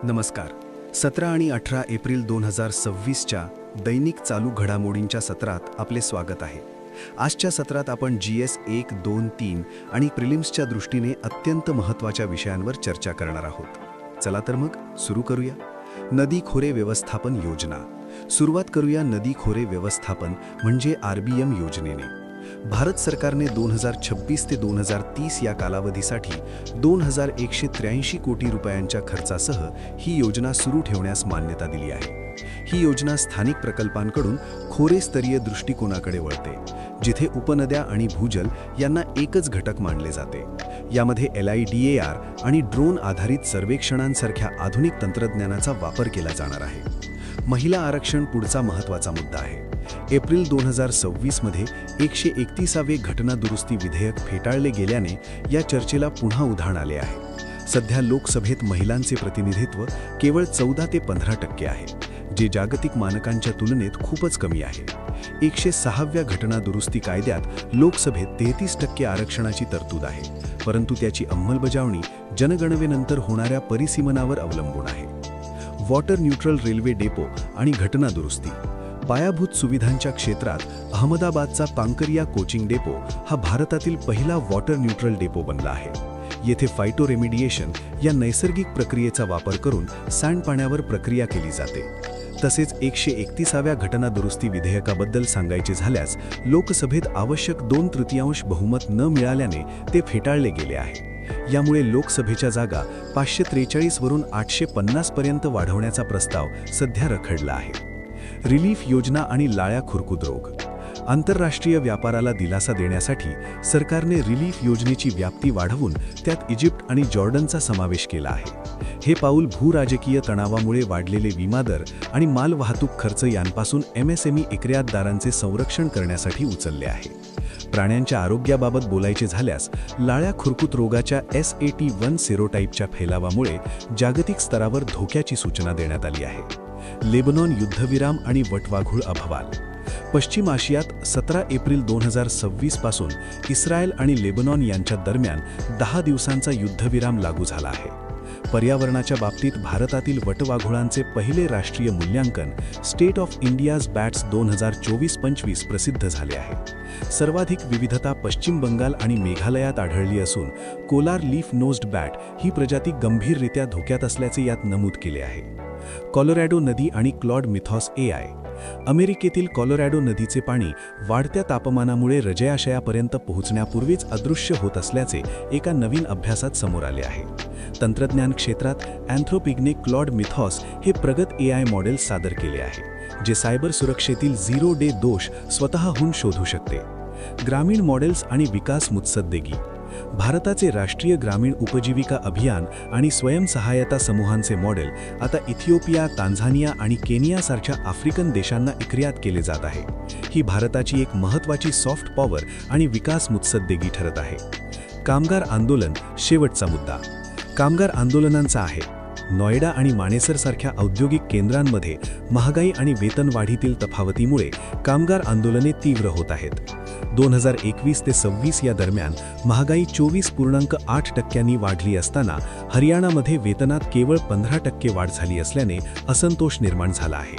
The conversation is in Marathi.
नमस्कार. 17 आणि 18 एप्रिल 2026च्या दैनिक चालू घडामोडींच्या सत्रात आपले स्वागत आहे. आजच्या सत्रात आपण GS 1, 2, 3 आणि प्रिलिम्सच्या दृष्टीने अत्यंत महत्त्वाच्या विषयांवर चर्चा करणार आहोत. चला तर मग सुरू करूया. नदी खोरे व्यवस्थापन योजना. सुरुवात करूया नदी खोरे व्यवस्थापन म्हणजे RBM योजनेने. भारत सरकारने 2026 ते 2030 या कालावधीसाठी 2183 कोटी रुपयांच्या खर्चासह ही योजना सुरू ठेवण्यास मान्यता दिली आहे. ही योजना स्थानिक प्रकल्पांकडून खोरेस्तरीय दृष्टिकोनाकडे वळते, जिथे उपनद्या आणि भूजल यांना एकच घटक मानले जाते. यामध्ये LIDAR आणि ड्रोन आधारित सर्वेक्षणांसारख्या आधुनिक तंत्रज्ञानाचा वापर केला जाणार आहे. महिला आरक्षण पुढचा महत्त्वाचा मुद्दा आहे. एप्रिल 2026 मध्ये 131वे घटना दुरुस्ती विधेयक फेटाळले गेल्याने या चर्चेला पुन्हा उधाण आले आहे. सध्या लोकसभेत महिलांचे प्रतिनिधित्व केवळ 14 ते 15% आहे, जे जागतिक मानकांच्या तुलनेत खूपच कमी आहे. 106व्या घटना दुरुस्ती कायद्यात लोकसभेत 33% आरक्षणाची तरतूद आहे, परंतु त्याची अंमलबजावणी जनगणनेनंतर होणाऱ्या परिसीमनावर अवलंबून आहे. वॉटर न्यूट्रल रेल्वे डेपो आणि घटना दुरुस्ती. पायाभूत सुविधांच्या क्षेत्रात अहमदाबादचा कांकरिया कोचिंग डेपो हा भारतातील पहिला वॉटर न्यूट्रल डेपो बनला आहे. येथे फायटो रेमिडिएशन या नैसर्गिक प्रक्रियेचा वापर करून सांडपाण्यावर प्रक्रिया केली जाते. तसेच 131व्या घटना दुरुस्ती विधेयकाबद्दल सांगायचे झाल्यास लोकसभेत आवश्यक 2/3 बहुमत न मिळाल्याने ते फेटाळले गेले आहे. यामुळे लोकसभेच्या जागा 543 वरून 850 पर्यंत वाढवण्याचा प्रस्ताव सध्या रखडला आहे. रिलीफ योजना आणि लाळ्या खुरकुद्रोग. आंतरराष्ट्रीय व्यापाराला दिलासा देण्यासाठी सरकारने रिलीफ योजनेची व्याप्ती वाढवून त्यात इजिप्त आणि जॉर्डनचा समावेश केला आहे. हे पाऊल भूराजकीय तणावामुळे वाढलेले विमा दर आणि मालवाहतूक खर्च यांपासून MSME निर्यातदारांचे संरक्षण करण्यासाठी उचलले आहे. प्राण्यांच्या आरोग्याबाबत बोलायचे झाल्यास लाळ्या खुरकुत रोगाच्या SAT1 सेरोटाईपच्या फैलावामुळे जागतिक स्तरावर धोक्याची सूचना देण्यात आली आहे. लेबनॉन युद्धविराम आणि वटवाघूळ अहवाल. पश्चिम आशियात 17 एप्रिल 2026 पासून इस्रायल आणि लेबनॉन यांच्या दरम्यान 10 दिवसांचा युद्धविराम लागू झाला आहे. पर्यावरणाच्या बाबतीत भारतातील वटवाघुळांचे पहिले राष्ट्रीय मूल्यांकन स्टेट ऑफ इंडियाज बॅट्स 2024-25 प्रसिद्ध झाले आहे. सर्वाधिक विविधता पश्चिम बंगाल आणि मेघालयात आढळली असून कोलार लीफ नोज्ड बॅट ही प्रजाती गंभीररित्या धोक्यात असल्याचे यात नमूद केले आहे. कॉलोरॅडो नदी आणि क्लॉड मिथॉस AI. अमेरिकेतील कॉलोरॅडो नदीचे पाणी वाढत्या तापमानामुळे रजयाशयापर्यंत पोहोचण्यापूर्वीच अदृश्य होत असल्याचे एका नवीन अभ्यासात समोर आले आहे. तंत्रज्ञान क्षेत्रात अँथ्रोपिकने क्लॉड मिथॉस हे प्रगत AI मॉडेल सादर केले आहे, जे सायबर सुरक्षेतील 0 डे दोष स्वतःहून शोधू शकते. ग्रामीण मॉडेल्स आणि विकास मुत्सद्देगी. भारताचे राष्ट्रीय ग्रामीण उपजीविका अभियान आणि स्वयंसहायता समूहांचे मॉडेल आता इथिओपिया, तांझानिया आणि केनियासारख्या आफ्रिकन देशांना निर्यात केले जात आहे. ही भारताची एक महत्त्वाची सॉफ्ट पॉवर आणि विकास मुत्सद्देगी ठरत आहे. कामगार आंदोलन. शेवटचा मुद्दा कामगार आंदोलनांचा आहे. नोएडा आणि मानेसरसारख्या औद्योगिक केंद्रांमध्ये महागाई आणि वेतनवाढीतील तफावतीमुळे कामगार आंदोलने तीव्र होत आहेत. 2021 ते 26 या दरम्यान महागाई 24.8% वाढली असताना हरियाणामध्ये वेतनात केवळ 15% वाढ झाली असल्याने असंतोष निर्माण झाला आहे.